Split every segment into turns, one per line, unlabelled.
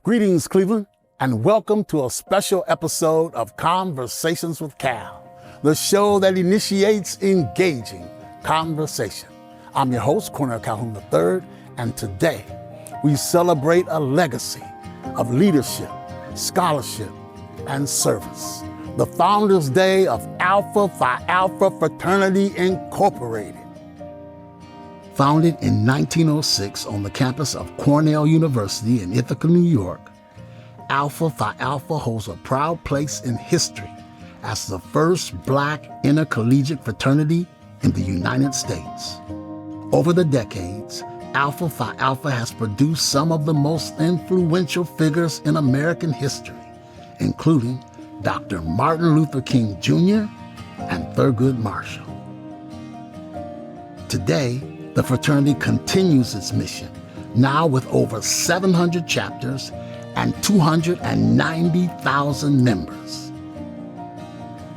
Greetings, Cleveland, and welcome to a special episode of Conversations with Cal, the show that initiates engaging conversation. I'm your host, Cornell Calhoun III, and today we celebrate a legacy of leadership, scholarship, and service. The Founders Day of Alpha Phi Alpha Fraternity, Incorporated. Founded in 1906 on the campus of Cornell University in Ithaca, New York, Alpha Phi Alpha holds a proud place in history as the first Black intercollegiate fraternity in the United States. Over the decades, Alpha Phi Alpha has produced some of the most influential figures in American history, including Dr. Martin Luther King Jr. and Thurgood Marshall. Today, the fraternity continues its mission, now with over 700 chapters and 290,000 members.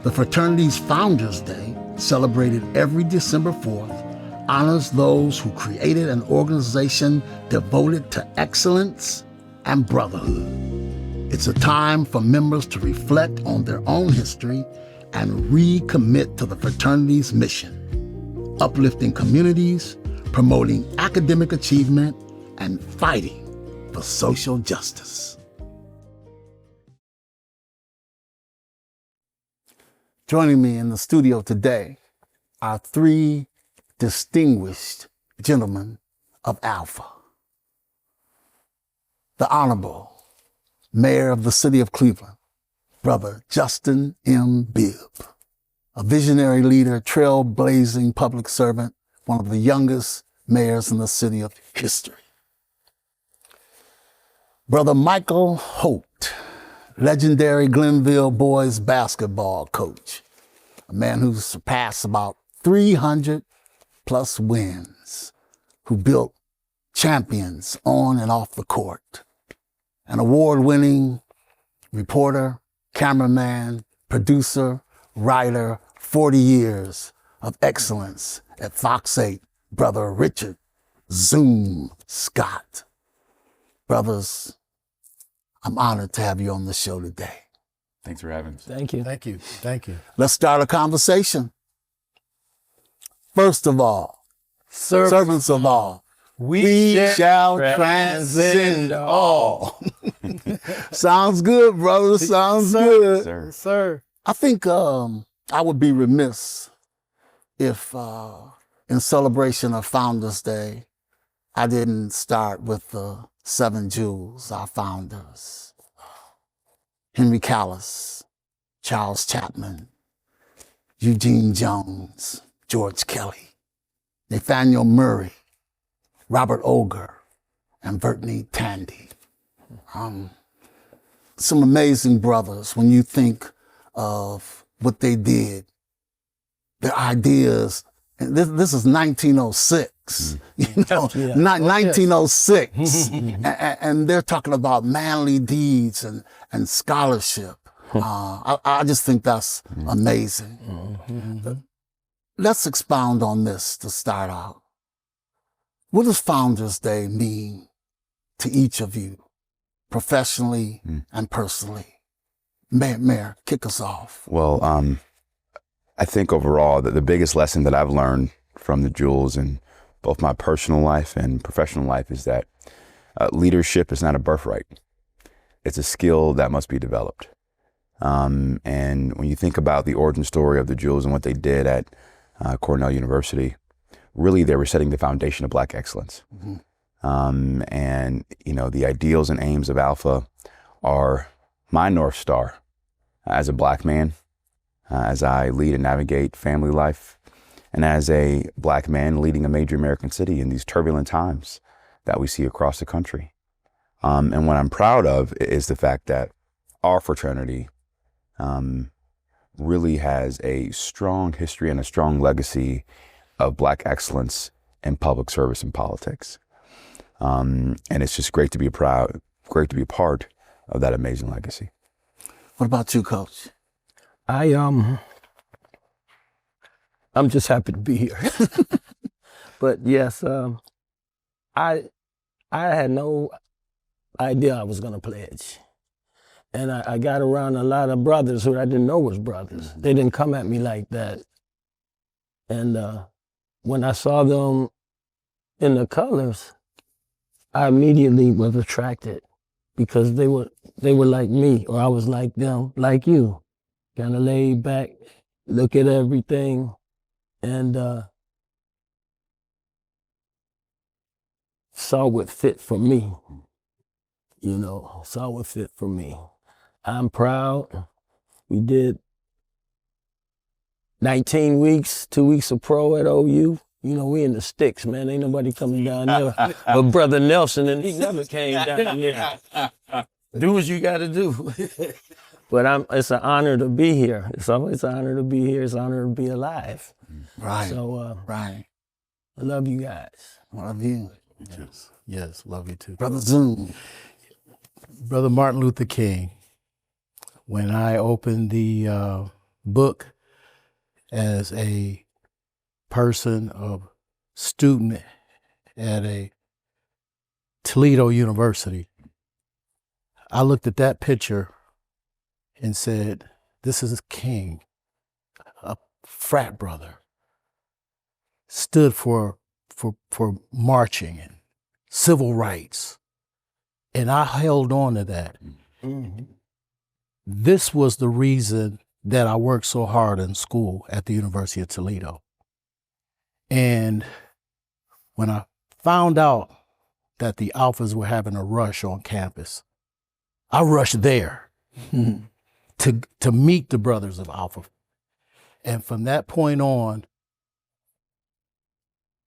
The fraternity's Founders Day, celebrated every December 4th, honors those who created an organization devoted to excellence and brotherhood. It's a time for members to reflect on their own history and recommit to the fraternity's mission, uplifting communities, promoting academic achievement, and fighting for social justice. Joining me in the studio today are three distinguished gentlemen of Alpha. The Honorable Mayor of the City of Cleveland, Brother Justin M. Bibb, a visionary leader, trailblazing public servant, one of the youngest mayors in the city of history. Brother Michael Holt, legendary Glenville boys basketball coach, a man who's surpassed about 300 plus wins, who built champions on and off the court, an award-winning reporter, cameraman, producer, writer, 40 years of excellence at Fox 8, Brother Richard Zoom Scott. Brothers, I'm honored to have you on the show today.
Thanks for having us.
Thank you.
Thank you. Thank you.
Let's start a conversation. First of all, servants of all, we shall transcend all. Sounds good, brother. Sounds good.
Sir.
Sir.
I think I would be remiss if in celebration of Founders Day, I didn't start with the 7 jewels, our founders. Henry Callis, Charles Chapman, Eugene Jones, George Kelly, Nathaniel Murray, Robert Olger, and Vertney Tandy. Some amazing brothers when you think of what they did, their ideas. And this is 1906, you know, 1906. And they're talking about manly deeds and scholarship. I just think that's amazing. Let's expound on this to start out. What does Founders Day mean to each of you, professionally and personally? Mayor, kick us off.
Well, I think overall that the biggest lesson that I've learned from the jewels in both my personal life and professional life is that leadership is not a birthright. It's a skill that must be developed. And when you think about the origin story of the jewels and what they did at Cornell University, really they were setting the foundation of Black excellence. And, you know, the ideals and aims of Alpha are my North Star as a Black man, as I lead and navigate family life, and as a Black man leading a major American city in these turbulent times that we see across the country. And what I'm proud of is the fact that our fraternity really has a strong history and a strong legacy of Black excellence in public service and politics. And it's just great to be a part of that amazing legacy.
What about you, Coach?
I'm just happy to be here. But yes, I had no idea I was going to pledge. And I got around a lot of brothers who I didn't know was brothers. They didn't come at me like that. And when I saw them in the colors, I immediately was attracted because they were like me, or I was like them, like you. Kind of laid back, look at everything, and saw what fit for me. You know, saw what fit for me. I'm proud. We did 19 weeks, 2 weeks of pro at OU. You know, we in the sticks, man. Ain't nobody coming down there but Brother Nelson, and he never came down here. Do what you got to do. But it's an honor to be here. It's always an honor to be here. It's an honor to be alive.
Right.
So,
right.
I love you guys.
Love you.
Yes, love you too.
Brother Zoom.
Brother Martin Luther King, when I opened the book as a person, a student at a Toledo University, I looked at that picture and said, this is King, a frat brother, stood for marching and civil rights. And I held on to that. Mm-hmm. This was the reason that I worked so hard in school at the University of Toledo. And when I found out that the Alphas were having a rush on campus, I rushed there to meet the brothers of Alpha. And from that point on,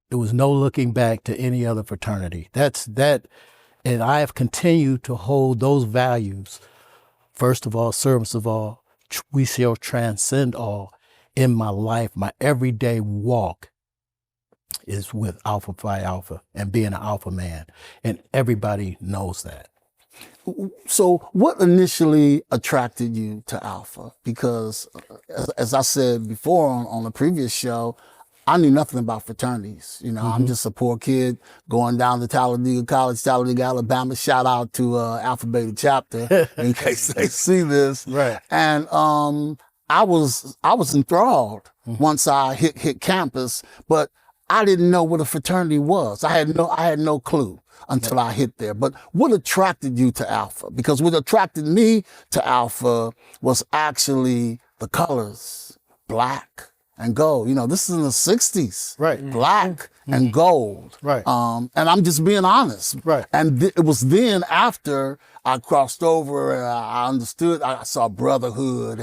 there was no looking back to any other fraternity. And I have continued to hold those values. First of all, service of all, we shall transcend all in my life. My everyday walk is with Alpha Phi Alpha and being an alpha man. And everybody knows that.
So what initially attracted you to Alpha? Because as I said before on the previous show, I knew nothing about fraternities. You know, I'm just a poor kid going down to Talladega College, Talladega, Alabama. Shout out to Alpha Beta chapter in case they see this.
Right.
And I was enthralled once I hit campus, but I didn't know what a fraternity was. I had no clue until I hit there. But what attracted you to Alpha? Because what attracted me to Alpha was actually the colors, black and gold. You know, this is in the 60s.
Right.
Black and gold.
Right.
And I'm just being honest.
Right.
And it was then after I crossed over and I understood, I saw Brotherhood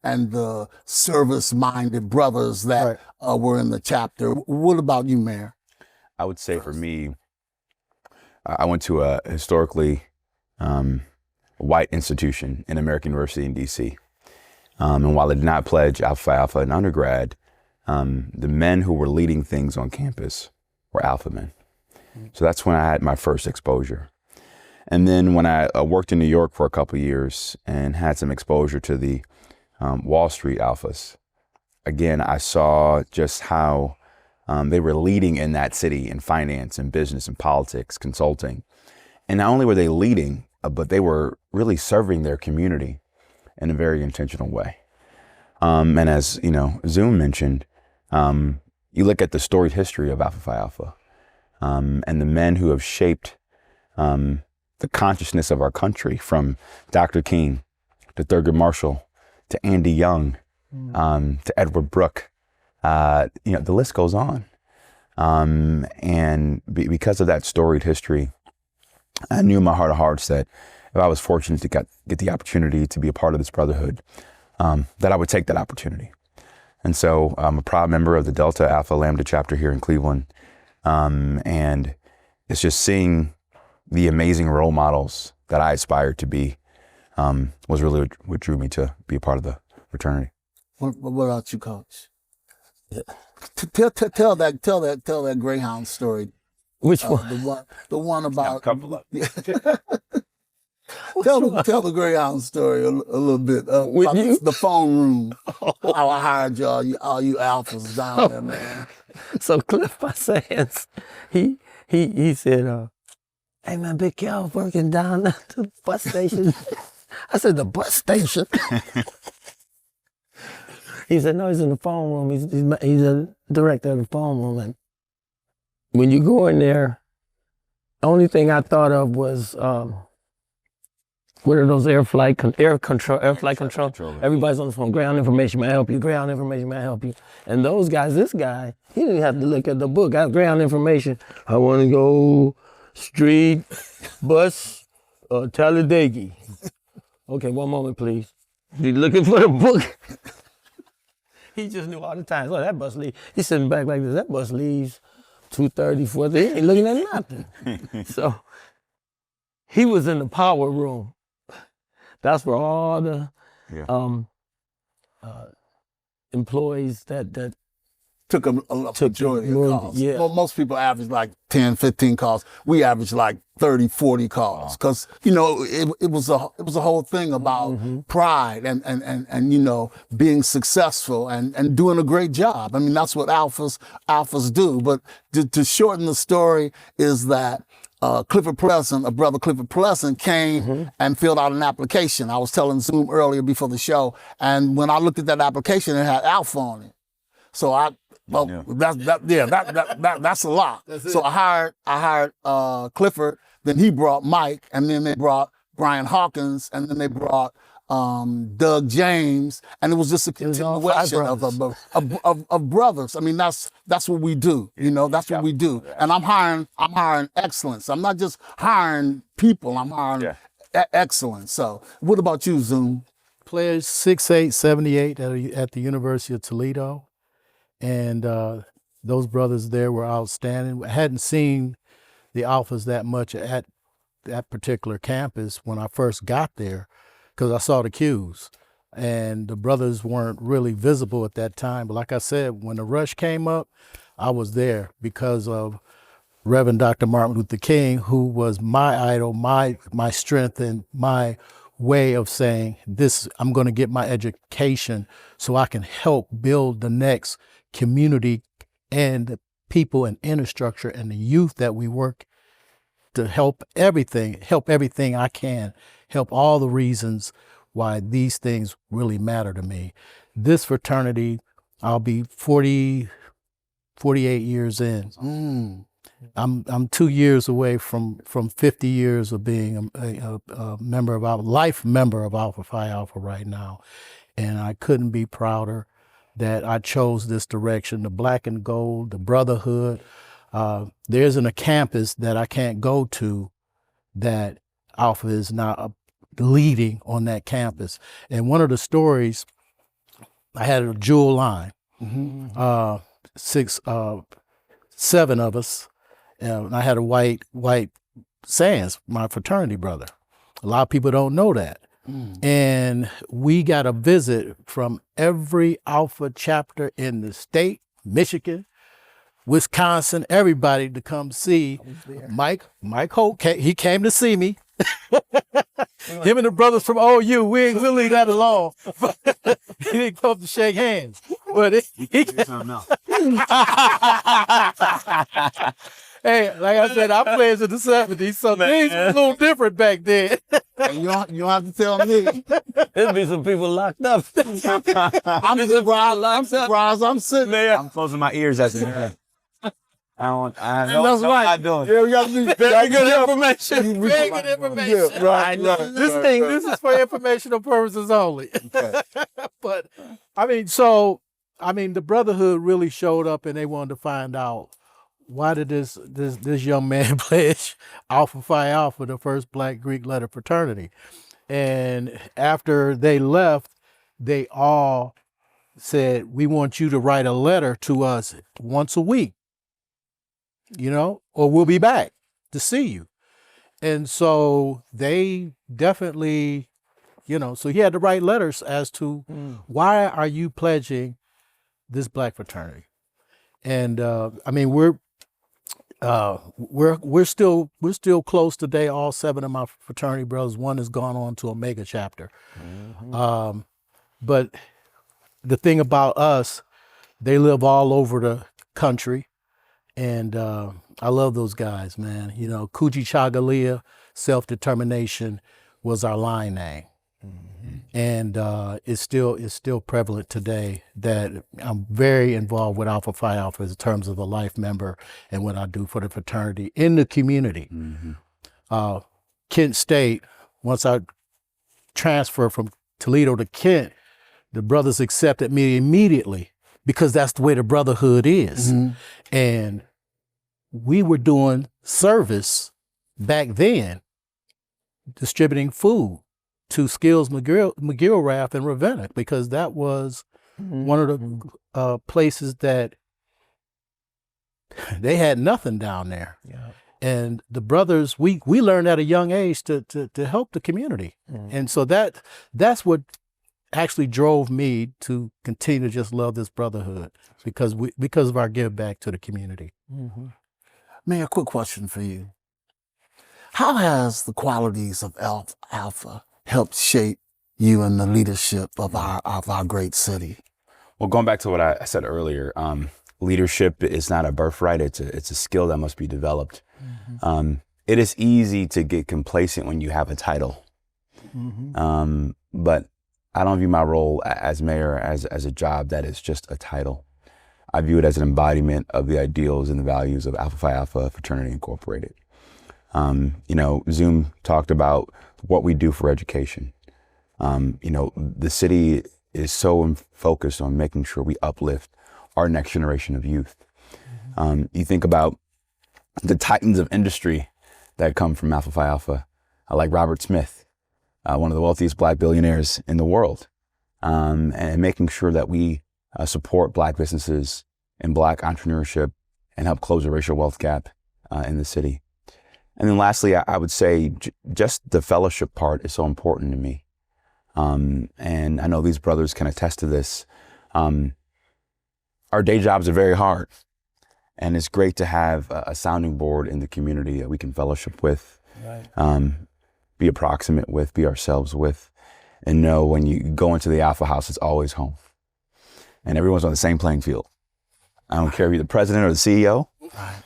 and the service-minded brothers that were in the chapter. What about you, Mayor?
I would say for me, I went to a historically white institution in American University in DC. And while I did not pledge Alpha Phi Alpha in undergrad, the men who were leading things on campus were alpha men. So that's when I had my first exposure. And then when I worked in New York for a couple of years and had some exposure to the Wall Street alphas, again, I saw just how they were leading in that city in finance and business and politics, consulting. And not only were they leading, but they were really serving their community in a very intentional way. And as you know, Zoom mentioned, you look at the storied history of Alpha Phi Alpha and the men who have shaped the consciousness of our country, from Dr. King to Thurgood Marshall to Andy Young to Edward Brooke. You know, the list goes on. And because of that storied history, I knew in my heart of hearts that if I was fortunate to get the opportunity to be a part of this brotherhood, that I would take that opportunity. And so I'm a proud member of the Delta Alpha Lambda chapter here in Cleveland. And it's just seeing the amazing role models that I aspired to be was really what drew me to be a part of the fraternity.
What about you, Coach? Yeah. Tell that Greyhound story.
Which one?
The one about.
A couple of.
Tell the Greyhound story a little bit. About the phone room. How I hired all you alphas down there, man.
So Cliff Sands, he said, hey man, Big Cal's working down at the bus station. I said, the bus station? He said, no, he's in the phone room. He's a director of the phone room. And when you go in there, the only thing I thought of was, what are those air flight control? Everybody's on the phone. Ground information, may I help you? Ground information, may I help you? And those guys, this guy, he didn't have to look at the book. I have ground information. I want to go street, bus, Talladega. Okay, one moment, please. He's looking for the book. He just knew all the time. So that bus leaves. He's sitting back like this. That bus leaves 2:30, 4:30. He ain't looking at nothing. So he was in the power room. That's where all the employees that
took a majority of calls.
Yeah.
Well, most people average like 10, 15 calls. We average like 30, 40 calls. Because, it was a whole thing about pride and being successful and doing a great job. I mean, that's what alphas do. But to shorten the story is that Clifford Pleasant, a brother Clifford Pleasant, came and filled out an application. I was telling Zoom earlier before the show, and when I looked at that application, it had Alpha on it. So that's a lot. So I hired Clifford. Then he brought Mike, and then they brought Brian Hawkins, and then they brought Doug James, and it was just a continuation of brothers. I mean, that's what we do. That's what we do. And I'm hiring excellence. I'm not just hiring people. I'm hiring excellence. So, what about you, Zoom?
Pledged 6'8", 78 at the University of Toledo, and those brothers there were outstanding. I hadn't seen the Alphas that much at that particular campus when I first got there, because I saw the cues, and the brothers weren't really visible at that time. But like I said, when the rush came up, I was there because of Reverend Dr. Martin Luther King, who was my idol, my strength, and my way of saying this. I'm going to get my education so I can help build the next community and the people and infrastructure and the youth that we work to help everything I can, help all the reasons why these things really matter to me. This fraternity, I'll be 48 years in. I'm 2 years away from 50 years of being a member of Alpha Phi Alpha right now. And I couldn't be prouder that I chose this direction, the black and gold, the brotherhood. There isn't a campus that I can't go to that Alpha is not leading on that campus. And one of the stories, I had a jewel line, 7 of us, and I had a white Sands, my fraternity brother. A lot of people don't know that. And we got a visit from every Alpha chapter in the state, Michigan, Wisconsin, everybody to come see Mike Holt. He came to see me. Him and the brothers from OU, we ain't really that alone. He didn't come to shake hands. But hey, like I said, I played in the 70s, so things were a little different back then.
You don't have to tell me.
There'll be some people locked up.
I'm surprised I'm sitting there.
I'm closing my ears as it.
That's right.
Doing.
Yeah, we got to be very good information.
Very good information.
Yeah, right.
This is for informational purposes only.
Okay.
But the Brotherhood really showed up, and they wanted to find out, why did this young man pledge Alpha Phi Alpha, the first Black Greek letter fraternity? And after they left, they all said, we want you to write a letter to us once a week, or we'll be back to see you. And so they definitely, so he had to write letters as to why are you pledging this Black fraternity? And we're still close today. All 7 of my fraternity brothers. One has gone on to a mega chapter. But the thing about us, they live all over the country, And I love those guys, man. You know, Kujichagulia, self-determination, was our line name. And it's still prevalent today that I'm very involved with Alpha Phi Alpha in terms of a life member and what I do for the fraternity in the community. Kent State, once I transferred from Toledo to Kent, the brothers accepted me immediately because that's the way the Brotherhood is. And we were doing service back then, distributing food to Skills McGillrath and Ravenna, because that was one of the places that they had nothing down there. And the brothers, we learned at a young age to help the community. And so that's what actually drove me to continue to just love this Brotherhood, because of our give back to the community.
Man, a quick question for you. How has the qualities of Alpha helped shape you in the leadership of our great city?
Well, going back to what I said earlier, leadership is not a birthright. It's a skill that must be developed. It is easy to get complacent when you have a title. But I don't view my role as mayor as a job that is just a title. I view it as an embodiment of the ideals and the values of Alpha Phi Alpha Fraternity Incorporated. You know, Zoom talked about what we do for education. You know, the city is so focused on making sure we uplift our next generation of youth. You think about the titans of industry that come from Alpha Phi Alpha, like Robert Smith, one of the wealthiest Black billionaires in the world, and making sure that we support Black businesses and Black entrepreneurship and help close the racial wealth gap in the city. And then lastly, I would say just the fellowship part is so important to me. And I know these brothers can attest to this. Our day jobs are very hard. And it's great to have a sounding board in the community that we can fellowship with, be approximate with, be ourselves with, and know when you go into the Alpha House, it's always home. And everyone's on the same playing field. I don't care if you're the president or the CEO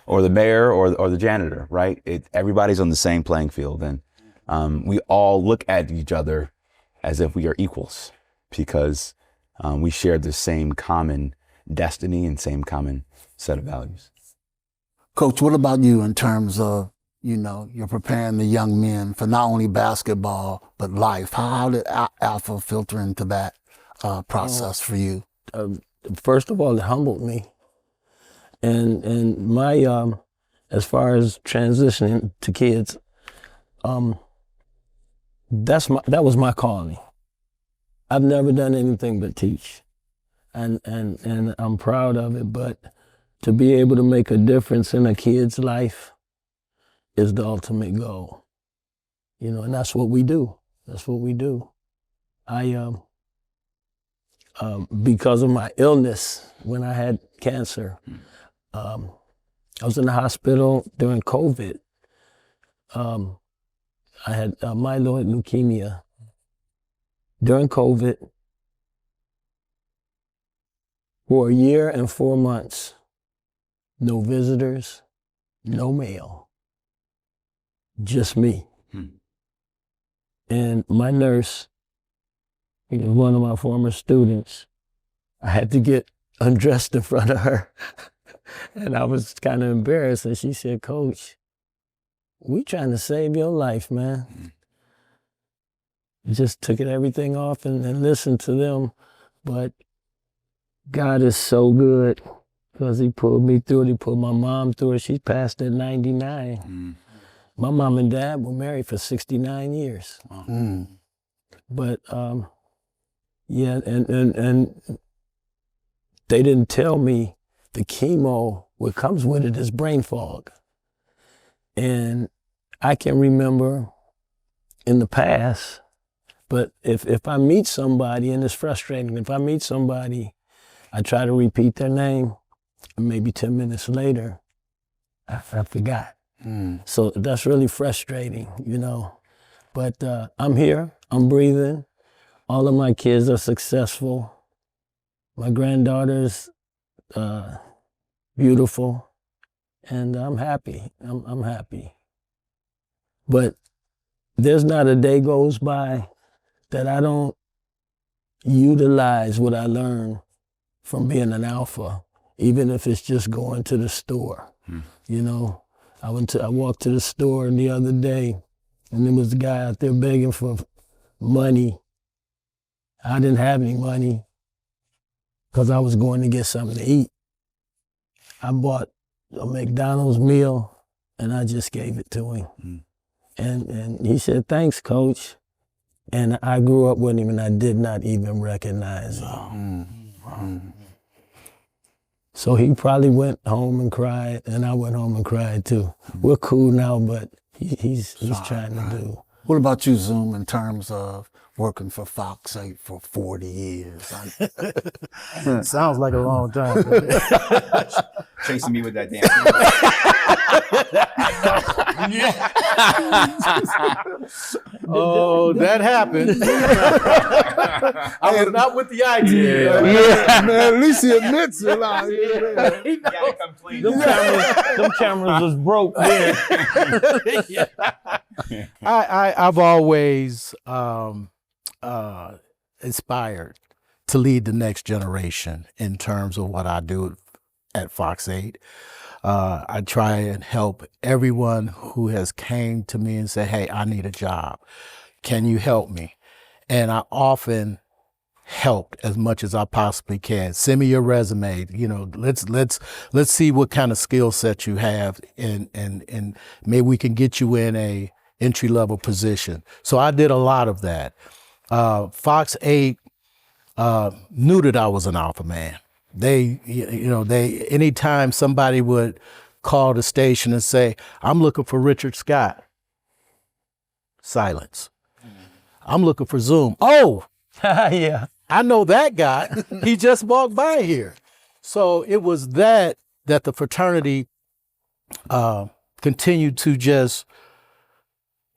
or the mayor or the janitor, right? Everybody's on the same playing field. And we all look at each other as if we are equals, because we share the same common destiny and same common set of values.
Coach, what about you in terms of, you know, you're preparing the young men for not only basketball, but life? How did Alpha filter into that process for you?
First of all, it humbled me. And my, as far as transitioning to kids, that was my calling. I've never done anything but teach. And I'm proud of it, but to be able to make a difference in a kid's life is the ultimate goal. You know, and that's what we do. That's what we do. Because of my illness, when I had cancer, I was in the hospital during COVID. I had myeloid leukemia. During COVID, for a year and 4 months, no visitors, no mail, just me. And my nurse, he was one of my former students, I had to get undressed in front of her. And I was kind of embarrassed. And she said, "Coach, we trying to save your life, man." Just took everything off and listened to them. But God is so good, because he pulled me through it. He pulled my mom through it. She passed at 99. My mom and dad were married for 69 years. But yeah, and they didn't tell me the chemo, what comes with it is brain fog. And I can remember in the past, but if I meet somebody, and it's frustrating, if I meet somebody, I try to repeat their name, and maybe 10 minutes later, I forgot. So that's really frustrating, you know. But I'm here, I'm breathing. All of my kids are successful. My granddaughter's beautiful. And I'm happy. I'm happy. But there's not a day goes by that I don't utilize what I learned from being an alpha, even if it's just going to the store. You know, I walked to the store the other day, and there was a guy out there begging for money. I didn't have any money because I was going to get something to eat. I bought a McDonald's meal, and I just gave it to him. And he said, "Thanks, Coach." And I grew up with him, and I did not even recognize him. So he probably went home and cried, and I went home and cried too. We're cool now, but he's trying to do.
What about you, Zoom, in terms of working for Fox 8 for 40 years?
Sounds like a long time.
Chasing me with that damn.
Oh, that happened. I was not with the idea.
Man, at least he admits it.
You gotta come clean.
Them cameras was broke then.
I've always inspired to lead the next generation in terms of what I do at Fox 8. I try and help everyone who has came to me and said, "Hey, I need a job. Can you help me?" And I often help as much as I possibly can. Send me your resume. You know, let's see what kind of skill set you have, and maybe we can get you in a entry-level position. So I did a lot of that. Fox 8 knew that I was an alpha man. They anytime somebody would call the station and say, "I'm looking for Richard Scott," silence. "I'm looking for Zoom." "Oh,
Yeah.
I know that guy. He just walked by here." So it was that the fraternity continued to just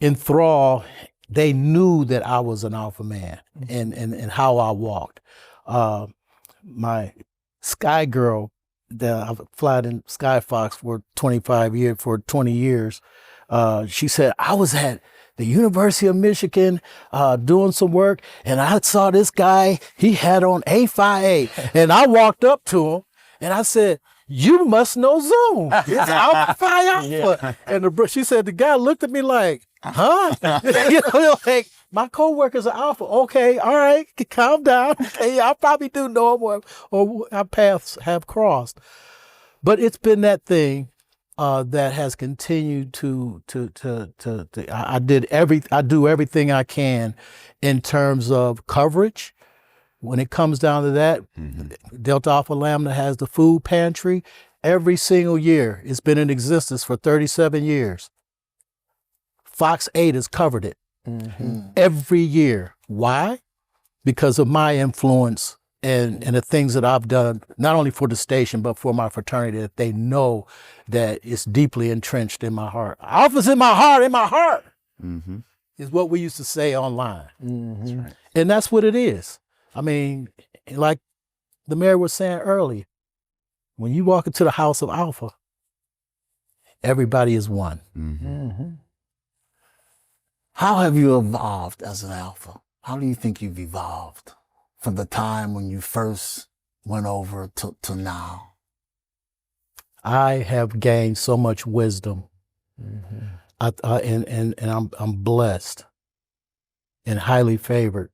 enthrall. They knew that I was an alpha man and how I walked. My Sky Girl, that I've flied in Sky Fox for 20 years. She said, "I was at the University of Michigan doing some work, and I saw this guy, he had on A-Phi-A. And I walked up to him and I said, 'You must know Zoom. It's Alpha Phi Alpha.'" And she said, the guy looked at me like, "Huh?" Like, "My coworkers are alpha." "Okay, all right, calm down. Okay, I probably do know him, or our paths have crossed." But it's been that thing that has continued to I do everything I can in terms of coverage. When it comes down to that, Delta Alpha Lambda has the food pantry every single year. It's been in existence for 37 years. Fox 8 has covered it every year. Why? Because of my influence and the things that I've done, not only for the station, but for my fraternity, that they know that it's deeply entrenched in my heart. Alpha's in my heart, is what we used to say online.
That's right.
And that's what it is. I mean, like the mayor was saying earlier, when you walk into the house of Alpha, everybody is one.
How have you evolved as an alpha? How do you think you've evolved from the time when you first went over to now?
I have gained so much wisdom, and I'm blessed and highly favored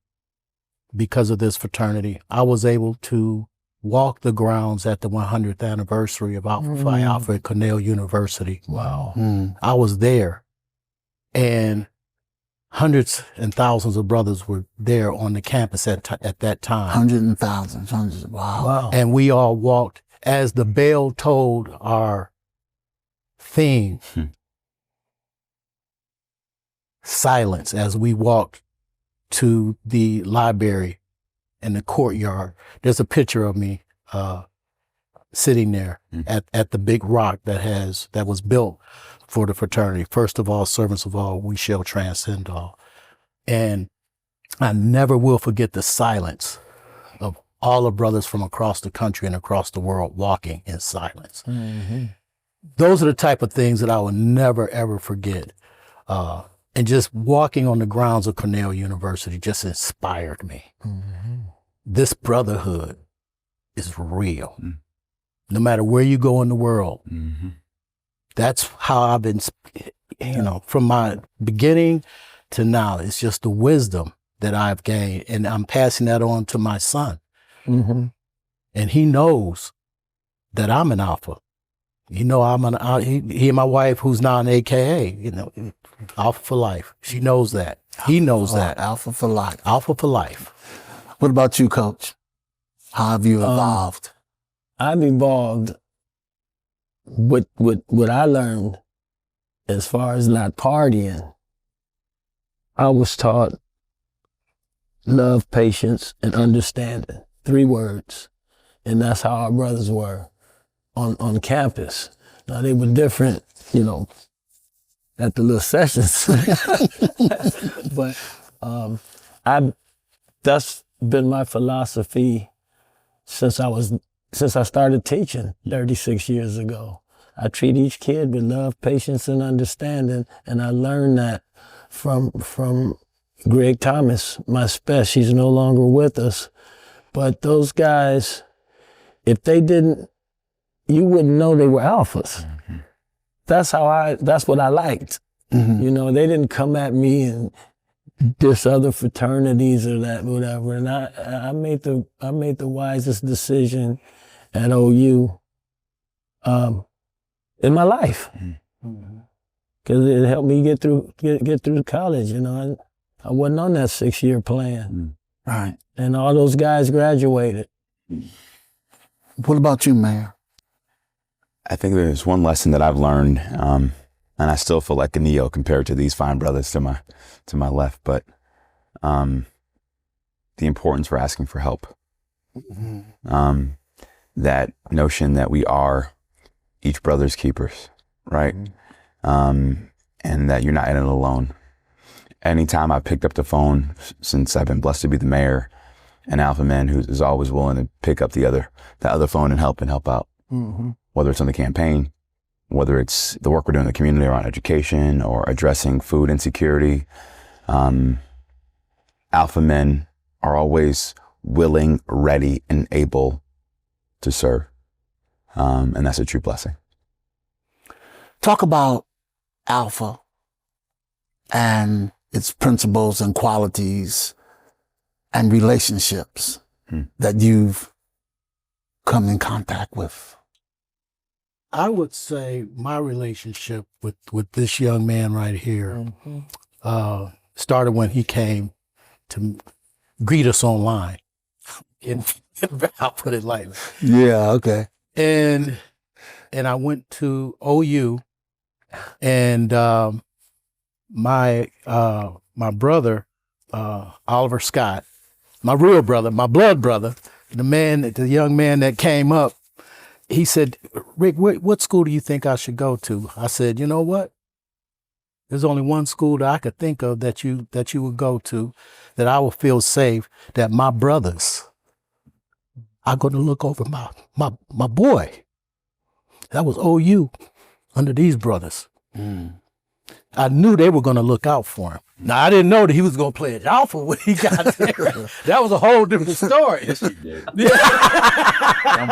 because of this fraternity. I was able to walk the grounds at the 100th anniversary of Alpha Phi Alpha at Cornell University.
Wow.
I was there, and hundreds and thousands of brothers were there on the campus at that time.
Hundreds and thousands. Wow.
And we all walked as the bell tolled our theme. Silence as we walked to the library and the courtyard. There's a picture of me sitting there at the big rock that was built for the fraternity. First of all, servants of all, we shall transcend all. And I never will forget the silence of all the brothers from across the country and across the world walking in silence. those are the type of things that I will never, ever forget. And just walking on the grounds of Cornell University just inspired me. This brotherhood is real. No matter where you go in the world. That's how I've been, you know, from my beginning to now. It's just the wisdom that I've gained, and I'm passing that on to my son. And he knows that I'm an alpha. You know, he and my wife, who's now an AKA, you know, Alpha for life. She knows that. He knows that.
Alpha for life.
Alpha for life.
What about you, Coach? How have you evolved?
I've evolved with what I learned as far as not partying. I was taught love, patience, and understanding. 3 words. And that's how our brothers were on campus. Now, they were different, you know, at the little sessions. But that's been my philosophy since I started teaching 36 years ago. I treat each kid with love, patience, and understanding, and I learned that from Greg Thomas, my spec. He's no longer with us. But those guys, if they didn't, you wouldn't know they were alphas. That's what I liked. You know, they didn't come at me and diss other fraternities or that, whatever. And I made the wisest decision at OU in my life. Because it helped me get through college, you know. I wasn't on that 6-year plan.
Right.
And all those guys graduated.
What about you, Mayor?
I think there's one lesson that I've learned, and I still feel like a Neo compared to these fine brothers to my left, but the importance for asking for help. That notion that we are each brother's keepers, right? And that you're not in it alone. Anytime I picked up the phone, since I've been blessed to be the mayor, an alpha man who is always willing to pick up the other phone and help out. Whether it's on the campaign, whether it's the work we're doing in the community around education or addressing food insecurity. Alpha men are always willing, ready, and able to serve. And that's a true blessing.
Talk about Alpha and its principles and qualities and relationships that you've come in contact with.
I would say my relationship with this young man right here started when he came to greet us online. I'll put it lightly.
Yeah, okay.
And I went to OU, and my brother, Oliver Scott, my real brother, my blood brother, the young man that came up, he said, "Rick, what school do you think I should go to?" I said, "You know what? There's only one school that I could think of that you would go to, that I would feel safe, that my brothers are going to look over my boy." That was OU under these brothers. I knew they were going to look out for him. Now, I didn't know that he was going to play at Alpha when he got there. That was a whole different story.
Yes, he did. Don't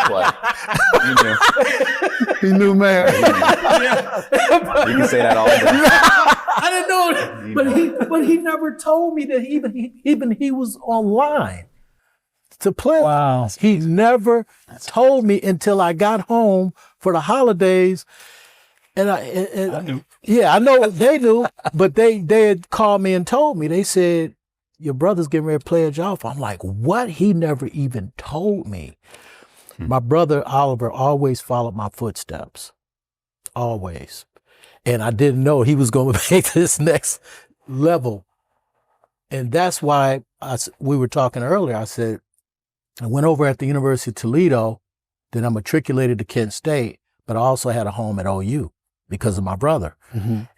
play. You knew.
He knew, Mayor.
You can say that all the time.
I didn't know, but he never told me that even he was online to play.
Wow.
He never told me until I got home for the holidays. And I knew. Yeah, I know they knew, but they had called me and told me. They said, "Your brother's getting ready to play at Alpha." I'm like, what? He never even told me. My brother Oliver always followed my footsteps, always. And I didn't know he was going to make this next level. And that's why we were talking earlier. I said, I went over at the University of Toledo, then I matriculated to Kent State, but I also had a home at OU because of my brother.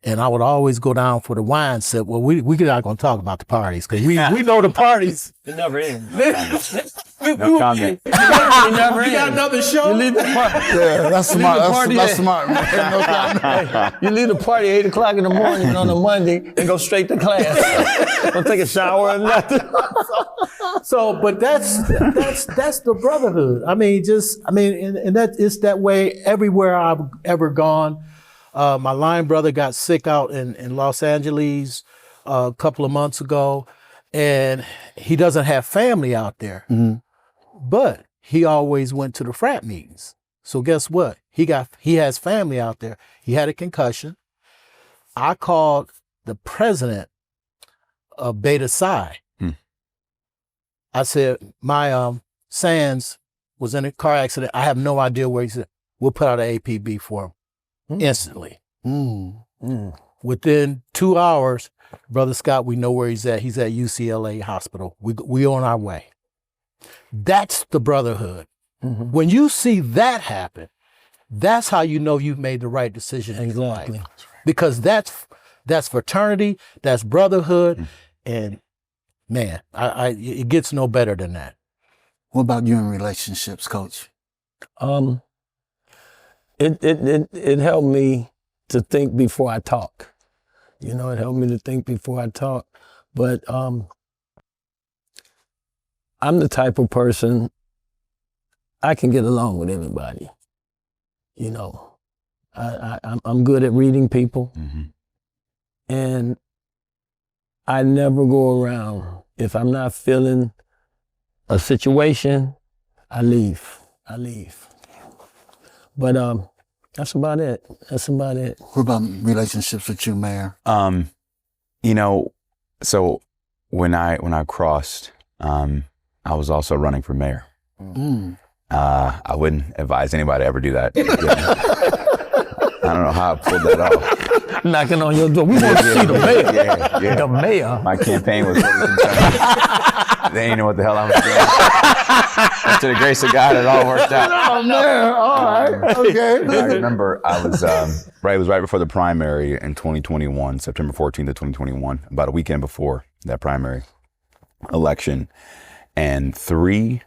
And I would always go down for the wine sip. Well, we're not going to talk about the parties because we know the parties.
It never ends.
No comment.
You never
You got another show?
You leave the party.
Yeah, that's
You leave
smart.
the party
That's
at-
smart, man. No comment.
You leave the party at 8:00 in the morning on a Monday and go straight to class. Don't take a shower or nothing.
So, but that's the brotherhood. I mean, and that it's that way everywhere I've ever gone. My line brother got sick out in Los Angeles a couple of months ago, and he doesn't have family out there, but he always went to the frat meetings. So guess what? He has family out there. He had a concussion. I called the president of Beta Psi. I said, my Sands was in a car accident. I have no idea where he's at. We'll put out an APB for him instantly. Within 2 hours, Brother Scott, we know where he's at. He's at UCLA Hospital. We on our way. That's the brotherhood. When you see that happen, that's how you know you've made the right decision in your life. Because that's fraternity, that's brotherhood, and man, it gets no better than that.
What about you in relationships, Coach?
It helped me to think before I talk. You know, it helped me to think before I talk. But I'm the type of person, I can get along with everybody. You know, I'm good at reading people. And I never go around. If I'm not feeling a situation, I leave. But that's about it.
What about relationships with you, Mayor?
You know, so when I crossed, I was also running for mayor. I wouldn't advise anybody to ever do that. I don't know how I pulled that off.
Knocking on your door. We want to see the mayor.
Yeah.
The mayor.
My campaign was really concerned. They didn't know what the hell I was doing. But to the grace of God, it all worked out.
Oh, man. All right. Okay.
I remember it was right before the primary in 2021, September 14th of 2021, about a weekend before that primary election. And 3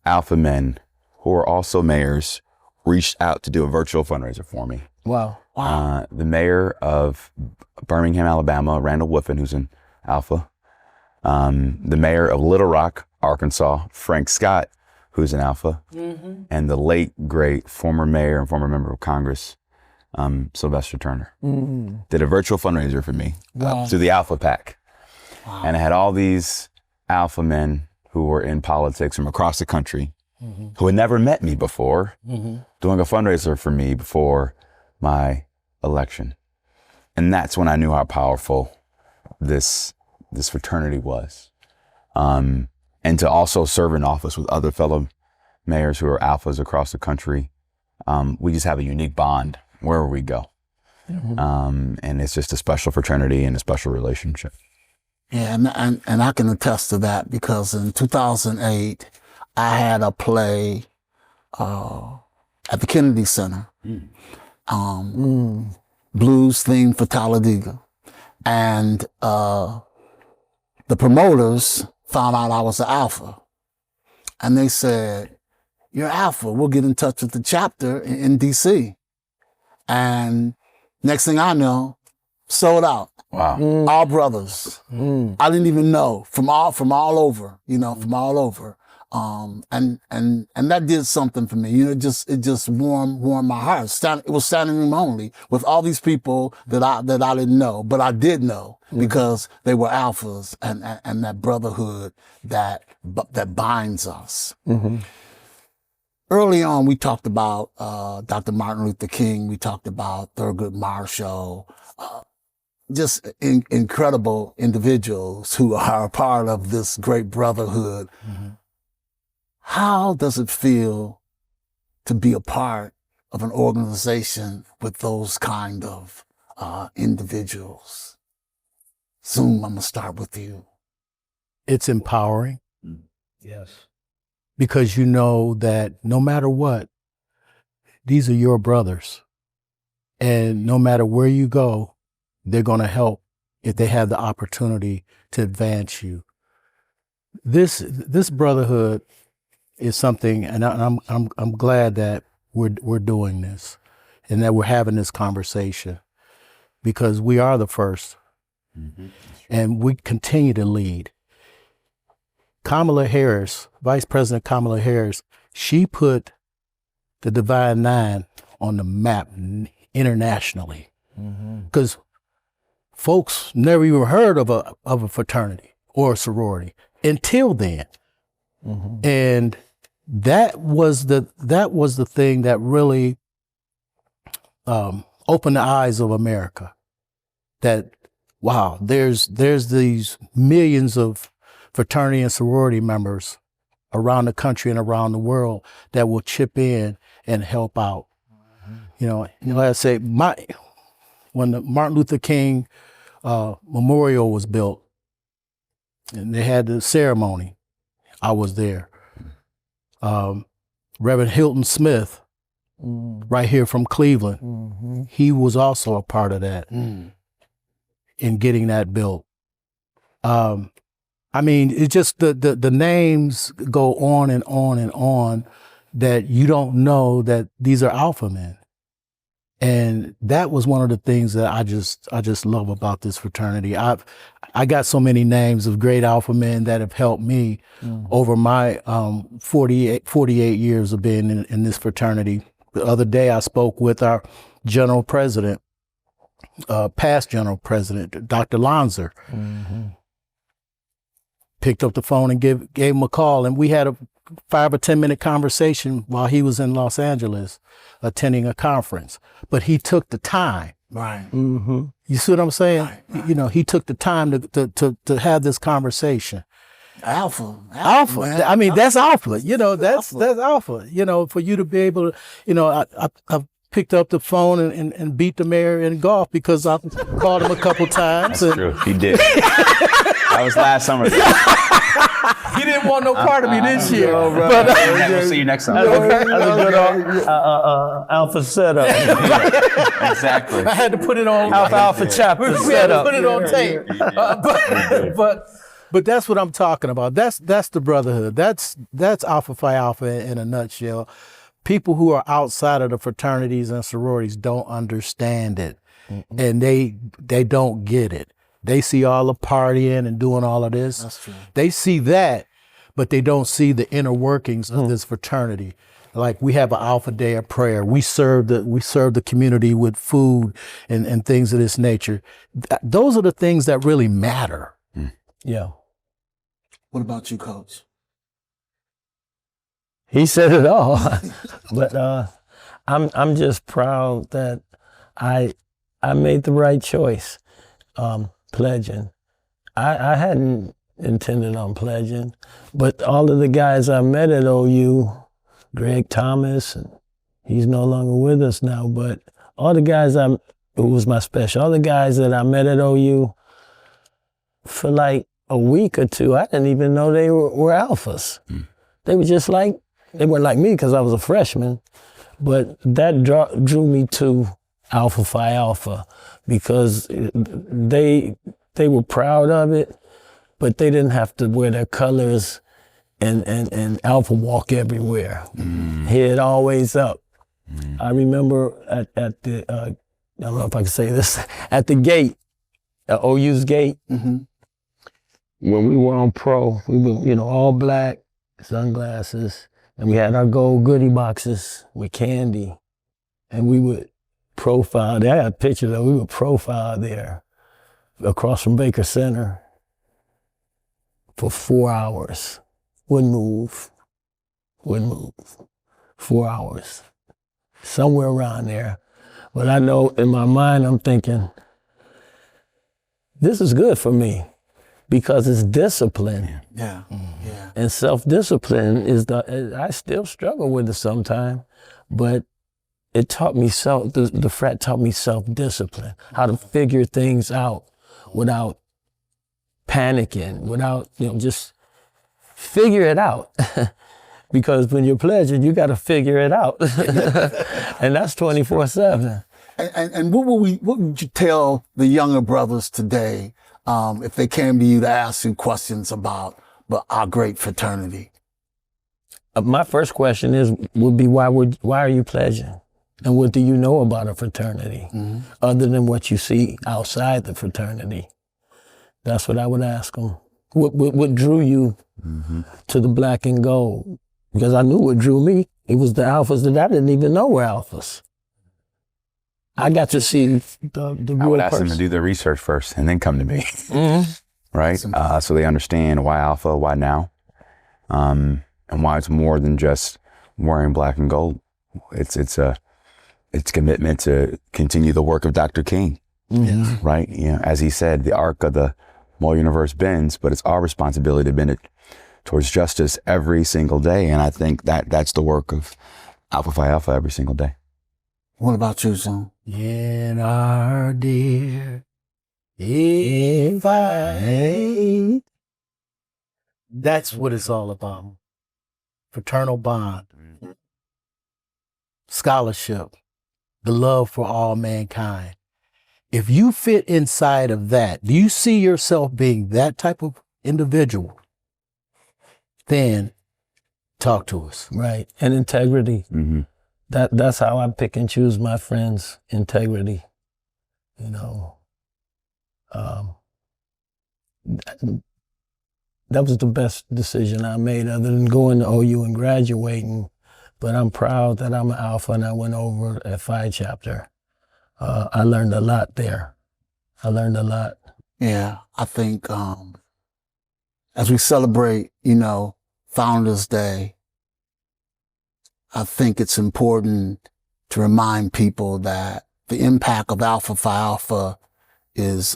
alpha men who are also mayors reached out to do a virtual fundraiser for me.
Wow.
The mayor of Birmingham, Alabama, Randall Woodfin, who's in Alpha. The mayor of Little Rock, Arkansas, Frank Scott, who's in Alpha. And the late, great former mayor and former member of Congress, Sylvester Turner. Did a virtual fundraiser for me through the Alpha PAC. And I had all these alpha men who were in politics from across the country who had never met me before, doing a fundraiser for me before my election. And that's when I knew how powerful this fraternity was. And to also serve in office with other fellow mayors who are alphas across the country, we just have a unique bond wherever we go. And it's just a special fraternity and a special relationship.
Yeah, and I can attest to that because in 2008, I had a play at the Kennedy Center, blues theme for Talladega. And the promoters found out I was an alpha. And they said, "You're alpha. We'll get in touch with the chapter in DC." And next thing I know, sold out.
Wow.
All brothers. I didn't even know from all over, from all over. And that did something for me. It just warmed my heart. It was standing room only with all these people that I didn't know, but I did know because they were alphas and that brotherhood that binds us. Early on, we talked about Dr. Martin Luther King. We talked about Thurgood Marshall. Just incredible individuals who are a part of this great brotherhood. How does it feel to be a part of an organization with those kind of individuals? Zoom, I'm gonna start with you.
It's empowering.
Yes.
Because you know that no matter what, these are your brothers. And no matter where you go, they're going to help if they have the opportunity to advance you. This brotherhood is something, and I'm glad that we're doing this, and that we're having this conversation, because we are the first, and we continue to lead. Kamala Harris, Vice President Kamala Harris, she put the Divine Nine on the map internationally, because folks never even heard of a fraternity or a sorority until then. And that was the thing that really opened the eyes of America, that wow, there's these millions of fraternity and sorority members around the country and around the world that will chip in and help out. You know, I say, when the Martin Luther King memorial was built and they had the ceremony, I was there. Reverend Hilton Smith, right here from Cleveland, he was also a part of that in getting that built. I mean, it's just the names go on and on and on, that you don't know that these are alpha men. And that was one of the things that I just love about this fraternity. I got so many names of great alpha men that have helped me over my 48 years of being in this fraternity. The other day I spoke with our general president, past general president, Dr. Lanzer. Picked up the phone and gave him a call, and we had a 5 or 10 minute conversation while he was in Los Angeles attending a conference. But he took the time.
Right.
You see what I'm saying? Right. You know, he took the time to have this conversation.
Alpha.
Man. I mean, that's alpha. You know, that's alpha. You know, for you to be able to, you know, I picked up the phone and beat the mayor in golf because I called him a couple times.
That's true. He did. That was last summer.
He didn't want no part of me this year.
But we'll see you next summer.
That's a good alpha setup.
Exactly.
I had to put it on
Alpha chapter
we had to
setup.
put it on tape. But that's what I'm talking about. That's the brotherhood. That's Alpha Phi Alpha in a nutshell. People who are outside of the fraternities and sororities don't understand it, and they don't get it. They see all the partying and doing all of this.
That's true.
They see that, but they don't see the inner workings of this fraternity. Like, we have an Alpha Day of prayer. We serve the community with food and things of this nature. Those are the things that really matter.
Yeah.
What about you, Coach?
He said it all. But I'm just proud that I made the right choice. Pledging. I hadn't intended on pledging, but all of the guys I met at OU, Greg Thomas, and he's no longer with us now, but all the guys all the guys that I met at OU, for like a week or two, I didn't even know they were alphas. They were just like, they weren't like me because I was a freshman, but that drew me to Alpha Phi Alpha, because they were proud of it, but they didn't have to wear their colors and alpha walk everywhere. Head always up. I remember at the, I don't know if I can say this, at the gate, at OU's gate, when we were on pro, we were, all black, sunglasses, and we had our gold goodie boxes with candy, and we would profile. I got pictures of we would profile there across from Baker Center for 4 hours. Wouldn't move. 4 hours. Somewhere around there. But I know in my mind I'm thinking, this is good for me because it's discipline.
Yeah.
And self-discipline is I still struggle with it sometimes, but it taught me the frat taught me self-discipline, how to figure things out without panicking, without, just figure it out. Because when you're pledging, you got to figure it out. And that's 24/7.
And what would you tell the younger brothers today if they came to you to ask you questions about our great fraternity?
My first question would be why are you pledging? And what do you know about a fraternity other than what you see outside the fraternity? That's what I would ask them. What drew you to the black and gold? Because I knew what drew me. It was the alphas that I didn't even know were alphas. I got to see the real
I would ask
person.
them to do their research first and then come to me, right? So they understand why alpha, why now, and why it's more than just wearing black and gold. It's commitment to continue the work of Dr. King, right? You know, as he said, the arc of the moral universe bends, but it's our responsibility to bend it towards justice every single day. And I think that's the work of Alpha Phi Alpha every single day.
What about you, son?
In our dear invite. That's what it's all about. Fraternal bond, scholarship, the love for all mankind. If you fit inside of that, do you see yourself being that type of individual? Then talk to us.
Right, and integrity. That's how I pick and choose my friends. Integrity, you know. That was the best decision I made, other than going to OU and graduating. But I'm proud that I'm an Alpha, and I went over at Phi chapter. I learned a lot there. I learned a lot.
Yeah, I think as we celebrate, you know, Founders Day, I think it's important to remind people that the impact of Alpha Phi Alpha is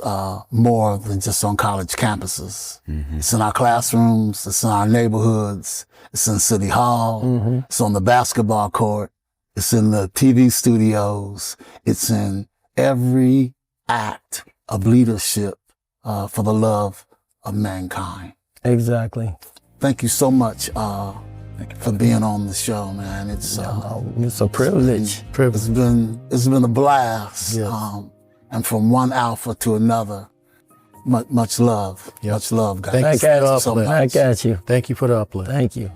more than just on college campuses. It's in our classrooms, it's in our neighborhoods, it's in City Hall, it's on the basketball court, it's in the TV studios, it's in every act of leadership for the love of mankind.
Exactly.
Thank you so much for being on the show, man. It's
a privilege.
It's been a blast.
Yes.
And from one alpha to another, much love.
Yep.
Much love, guys.
Thank you for the uplift.
Back at you.
Thank you for the uplift.
Thank you.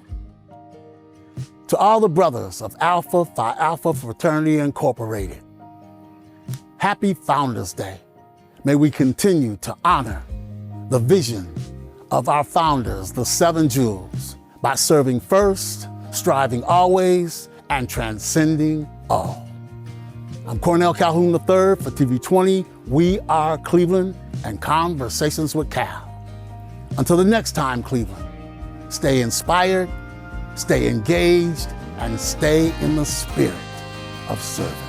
To all the brothers of Alpha Phi Alpha Fraternity Incorporated, happy Founders Day. May we continue to honor the vision of our founders, the 7 jewels, by serving first, striving always, and transcending all. I'm Cornell Calhoun III for TV 20. We are Cleveland and Conversations with Cal. Until the next time, Cleveland, stay inspired, stay engaged, and stay in the spirit of service.